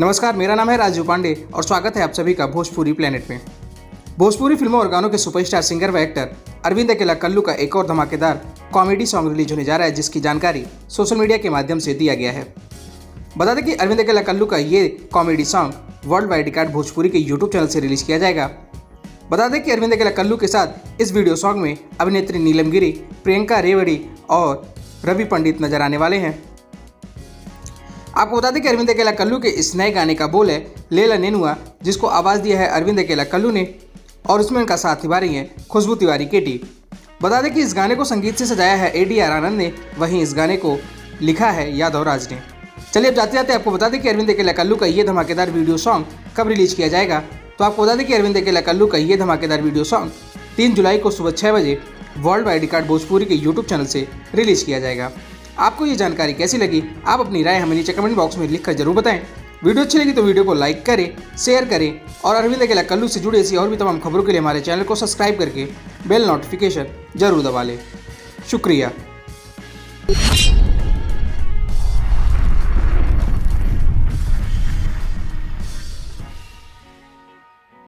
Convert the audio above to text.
नमस्कार, मेरा नाम है राजीव पांडे और स्वागत है आप सभी का भोजपुरी प्लेनेट में। भोजपुरी फिल्मों और गानों के सुपरस्टार सिंगर व एक्टर अरविंद अकेला कल्लू का एक और धमाकेदार कॉमेडी सॉन्ग रिलीज होने जा रहा है, जिसकी जानकारी सोशल मीडिया के माध्यम से दिया गया है। बता दें कि अरविंद अकेला कल्लू का ये comedy song world wide record Bhojpuri के यूट्यूब चैनल से रिलीज किया जाएगा। बता दें कि अरविंद अकेला कल्लू के साथ इस वीडियो सॉन्ग में अभिनेत्री नीलम गिरी, प्रियंका रेवड़ी और रवि पंडित नजर आने वाले हैं। आपको बता दें कि अरविंद अकेला कल्लू के इस नए गाने का बोल है लेला नेनुआ, जिसको आवाज़ दिया है अरविंद अकेला कल्लू ने और उसमें उनका साथ निभा रही हैं खुशबू तिवारी केटी। बता दें कि इस गाने को संगीत से सजाया है ADR आनंद ने, वहीं इस गाने को लिखा है यादव राज ने। चलिए अब जाते जाते आपको बता दें कि अरविंद अकेला कल्लू का ये धमाकेदार वीडियो सॉन्ग कब रिलीज किया जाएगा। तो आपको बता दें कि अरविंद अकेला कल्लू का ये धमाकेदार वीडियो सॉन्ग 3 जुलाई को सुबह 6 बजे वर्ल्ड वाइड रिकॉर्ड भोजपुरी के यूट्यूब चैनल से रिलीज किया जाएगा। आपको ये जानकारी कैसी लगी, आप अपनी राय हमें नीचे कमेंट बॉक्स में लिखकर जरूर बताएं। वीडियो अच्छी लगी तो वीडियो को लाइक करें, शेयर करें और अरविंद अकेला कल्लू से जुड़े ऐसी और भी तमाम खबरों के लिए हमारे चैनल को सब्सक्राइब करके बेल नोटिफिकेशन जरूर दबा लें। शुक्रिया।